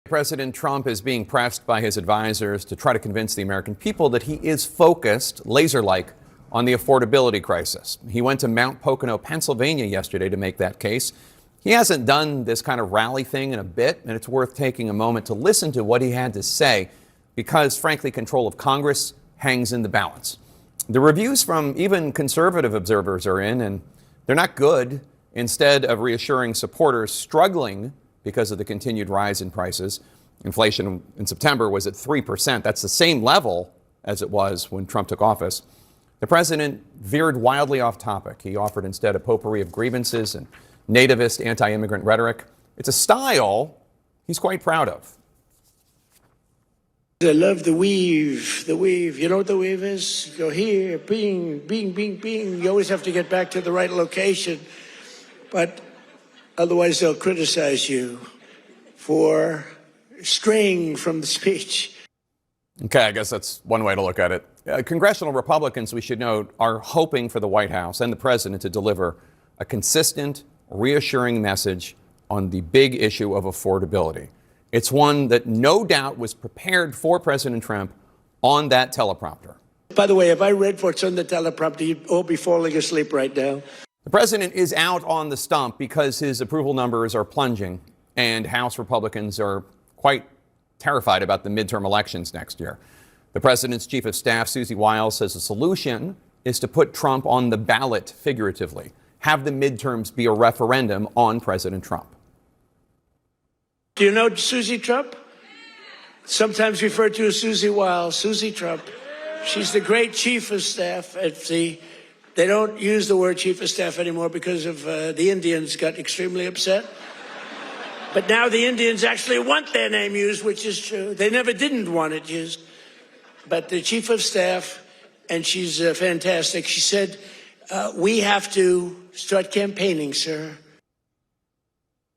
President Trump is being pressed by his advisors to try to convince the American people that he is focused, laser-like, on the affordability crisis. He went to Mount Pocono, Pennsylvania yesterday to make that case. He hasn't done this kind of rally thing in a bit, and it's worth taking a moment to listen to what he had to say because, frankly, control of Congress hangs in the balance. The reviews from even conservative observers are in, and they're not good. Instead of reassuring supporters struggling because of the continued rise in prices, inflation in September was at 3%. That's the same level as it was when Trump took office. The president veered wildly off topic. He offered instead a potpourri of grievances and nativist anti-immigrant rhetoric. It's a style he's quite proud of. I love the weave, the weave. You know what the weave is? You go here, bing, bing, bing, bing. You always have to get back to the right location. But otherwise, they'll criticize you for straying from the speech. Okay, I guess that's one way to look at it. Congressional Republicans, we should note, are hoping for the White House and the president to deliver a consistent, reassuring message on the big issue of affordability. It's one that no doubt was prepared for President Trump on that teleprompter. By the way, if I read what's on the teleprompter, you'd all be falling asleep right now. The president is out on the stump because his approval numbers are plunging, and House Republicans are quite terrified about the midterm elections next year. The president's chief of staff, Susie Wiles, says the solution is to put Trump on the ballot figuratively, have the midterms be a referendum on President Trump. Do you know Susie Trump? Sometimes referred to as Susie Wiles, Susie Trump. She's the great chief of staff at the... They don't use the word chief of staff anymore because of the Indians got extremely upset. But now the Indians actually want their name used, which is true. They never didn't want it used. But the chief of staff, and she's fantastic, she said, we have to start campaigning, sir.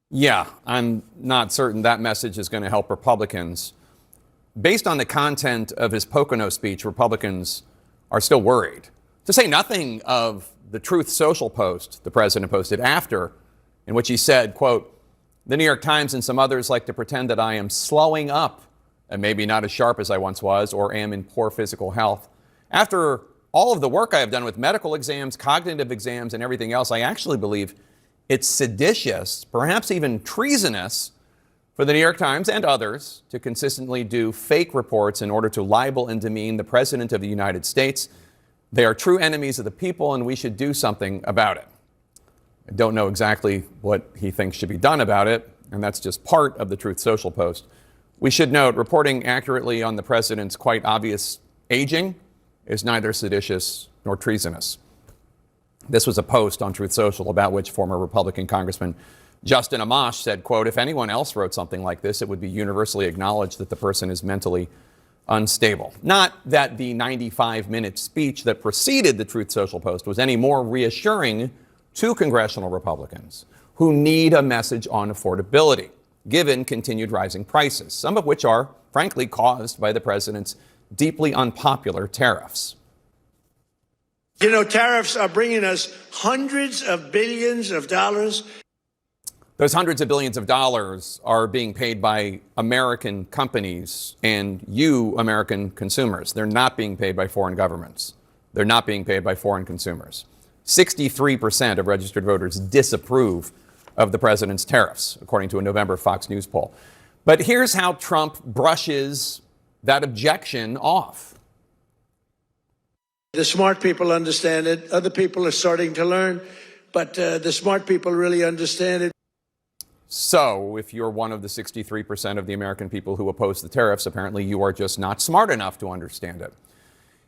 Yeah, I'm not certain that message is going to help Republicans. Based on the content of his Pocono speech, Republicans are still worried. To say nothing of the Truth Social post the president posted after, in which he said, quote, "The New York Times and some others like to pretend that I am slowing up and maybe not as sharp as I once was or am in poor physical health. After all of the work I have done with medical exams, cognitive exams, and everything else, I actually believe it's seditious, perhaps even treasonous, for the New York Times and others to consistently do fake reports in order to libel and demean the President of the United States. They are true enemies of the people, and we should do something about it." I don't know exactly what he thinks should be done about it, and that's just part of the Truth Social post. We should note, reporting accurately on the president's quite obvious aging is neither seditious nor treasonous. This was a post on Truth Social about which former Republican Congressman Justin Amash said, quote, "If anyone else wrote something like this, it would be universally acknowledged that the person is mentally unstable." Not that the 95-minute speech that preceded the Truth Social post was any more reassuring to congressional Republicans who need a message on affordability, given continued rising prices, some of which are, frankly, caused by the president's deeply unpopular tariffs. You know, tariffs are bringing us hundreds of billions of dollars. Those hundreds of billions of dollars are being paid by American companies and you, American consumers. They're not being paid by foreign governments. They're not being paid by foreign consumers. 63% of registered voters disapprove of the president's tariffs, according to a November Fox News poll. But here's how Trump brushes that objection off. The smart people understand it. Other people are starting to learn, but the smart people really understand it. So if you're one of the 63% of the American people who oppose the tariffs, apparently you are just not smart enough to understand it.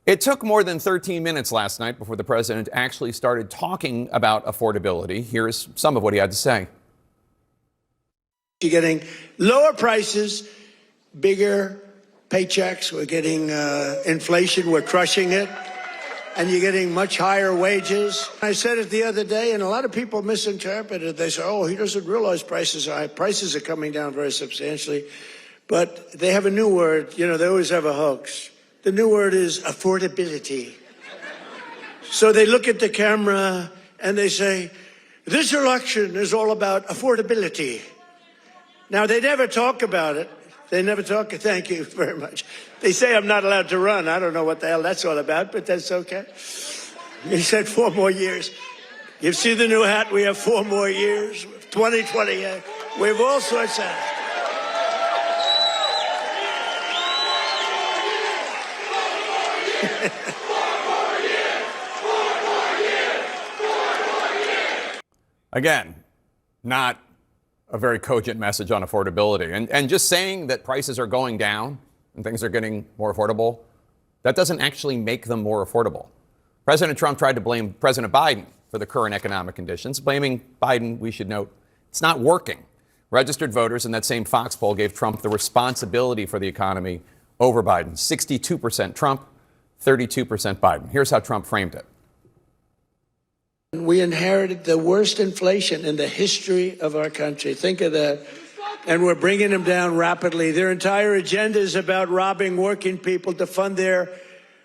It took more than 13 minutes last night before the president actually started talking about affordability. Here's some of what he had to say. You're getting lower prices, bigger paychecks. We're getting inflation. We're crushing it. And you're getting much higher wages. I said it the other day, and a lot of people misinterpreted it. They say, oh, he doesn't realize prices are high. Prices are coming down very substantially. But they have a new word. You know, they always have a hoax. The new word is affordability. So they look at the camera and they say, this election is all about affordability. Now, they never talk about it. They never talk. Thank you very much. They say I'm not allowed to run. I don't know what the hell that's all about, but that's okay. He said 4 more years. You see the new hat? We have 4 more years. 2020. We have all sorts of. Again, not a very cogent message on affordability. And just saying that prices are going down and things are getting more affordable, that doesn't actually make them more affordable. President Trump tried to blame President Biden for the current economic conditions. Blaming Biden, we should note, it's not working. Registered voters in that same Fox poll gave Trump the responsibility for the economy over Biden. 62% Trump, 32% Biden. Here's how Trump framed it. We inherited the worst inflation in the history of our country. Think of that. And we're bringing them down rapidly. Their entire agenda is about robbing working people to fund their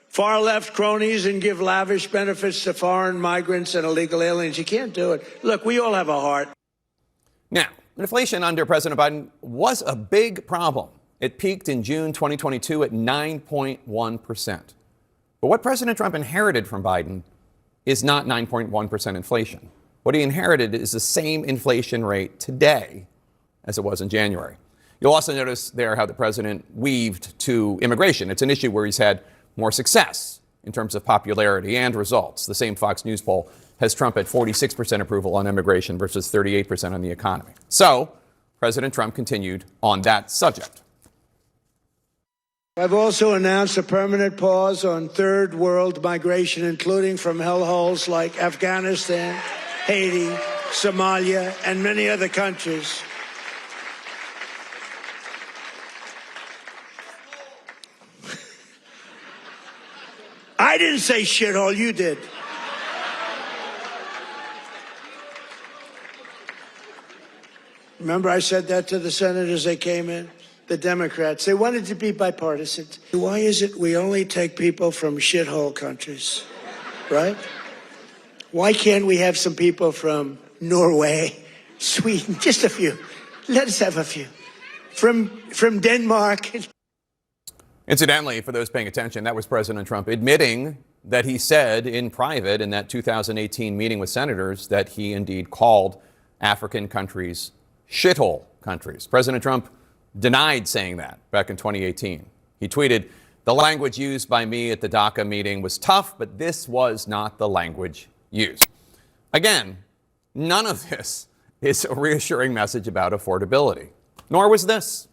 far-left cronies and give lavish benefits to foreign migrants and illegal aliens. You can't do it. Look, we all have a heart. Now, inflation under President Biden was a big problem. It peaked in June 2022 at 9.1%. But what President Trump inherited from Biden is not 9.1% inflation. What he inherited is the same inflation rate today as it was in January. You'll also notice there how the president weaved to immigration. It's an issue where he's had more success in terms of popularity and results. The same Fox News poll has Trump at 46% approval on immigration versus 38% on the economy. So President Trump continued on that subject. I've also announced a permanent pause on third world migration, including from hellholes like Afghanistan, Haiti, Somalia, and many other countries. I didn't say shithole, you did. Remember I said that to the senators they came in? The Democrats. They wanted to be bipartisan. Why is it we only take people from shithole countries, right? Why can't we have some people from Norway, Sweden, just a few? Let us have a few. From Denmark. Incidentally, for those paying attention, that was President Trump admitting that he said in private in that 2018 meeting with senators that he indeed called African countries shithole countries. President Trump denied saying that back in 2018. He tweeted, "The language used by me at the DACA meeting was tough, but this was not the language used." Again, none of this is a reassuring message about affordability, nor was this.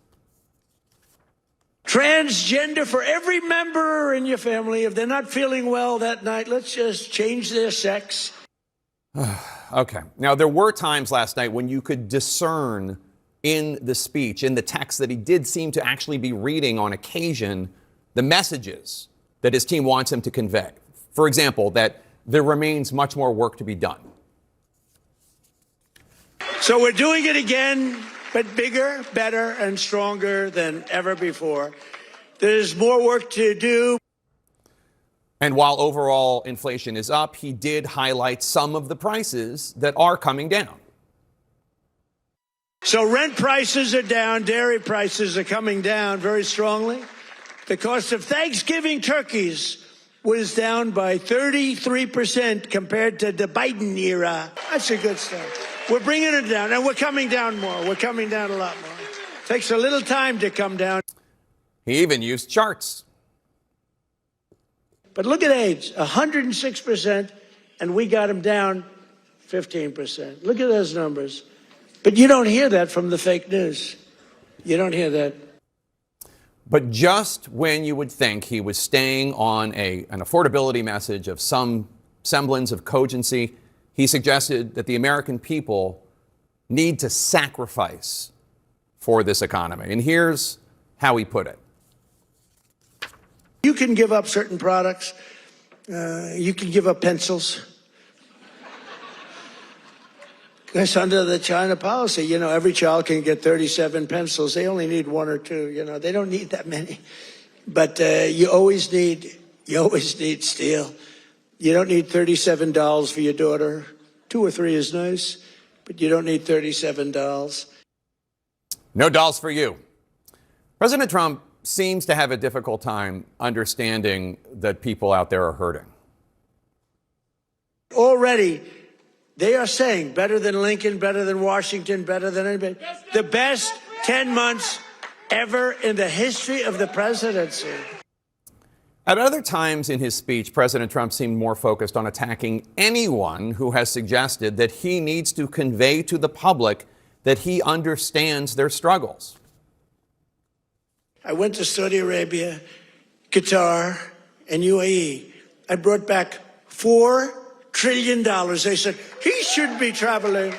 Transgender for every member in your family. If they're not feeling well that night, let's just change their sex. Okay. Now, there were times last night when you could discern in the speech, in the text, that he did seem to actually be reading on occasion the messages that his team wants him to convey. For example, that there remains much more work to be done. So we're doing it again, but bigger, better, and stronger than ever before. There's more work to do. And while overall inflation is up, he did highlight some of the prices that are coming down. So rent prices are down, dairy prices are coming down very strongly. The cost of Thanksgiving turkeys was down by 33% compared to the Biden era. That's a good stuff. We're bringing it down, and we're coming down more. We're coming down a lot more. Takes a little time to come down. He even used charts. But look at AIDS, 106%, and we got them down 15%. Look at those numbers. But you don't hear that from the fake news. You don't hear that. But just when you would think he was staying on an affordability message of some semblance of cogency, he suggested that the American people need to sacrifice for this economy. And here's how he put it. You can give up certain products. You can give up pencils. Because under the China policy, you know, every child can get 37 pencils. They only need 1 or 2, you know. They don't need that many. But you always need steel. You don't need $37 for your daughter. 2 or 3 is nice, but you don't need $37. No dolls for you. President Trump seems to have a difficult time understanding that people out there are hurting. Already, they are saying better than Lincoln, better than Washington, better than anybody. The best 10 months ever in the history of the presidency. At other times in his speech, President Trump seemed more focused on attacking anyone who has suggested that he needs to convey to the public that he understands their struggles. I went to Saudi Arabia, Qatar, and UAE. I brought back $4 trillion. They said, he shouldn't be traveling.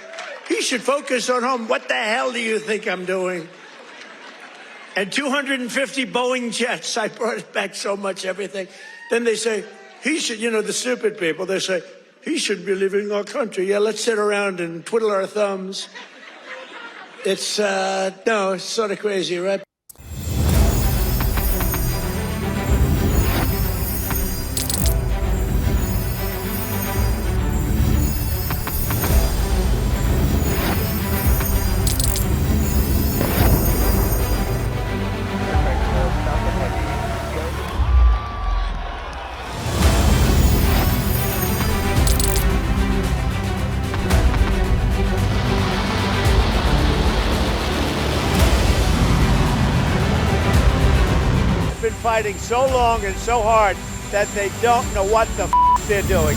He should focus on home. What the hell do you think I'm doing? And 250 Boeing jets. I brought back so much everything. Then they say, he should, the stupid people, they say, he shouldn't be leaving our country. Yeah, let's sit around and twiddle our thumbs. It's, no, it's sort of crazy, right? Been fighting so long and so hard that they don't know what the they're doing.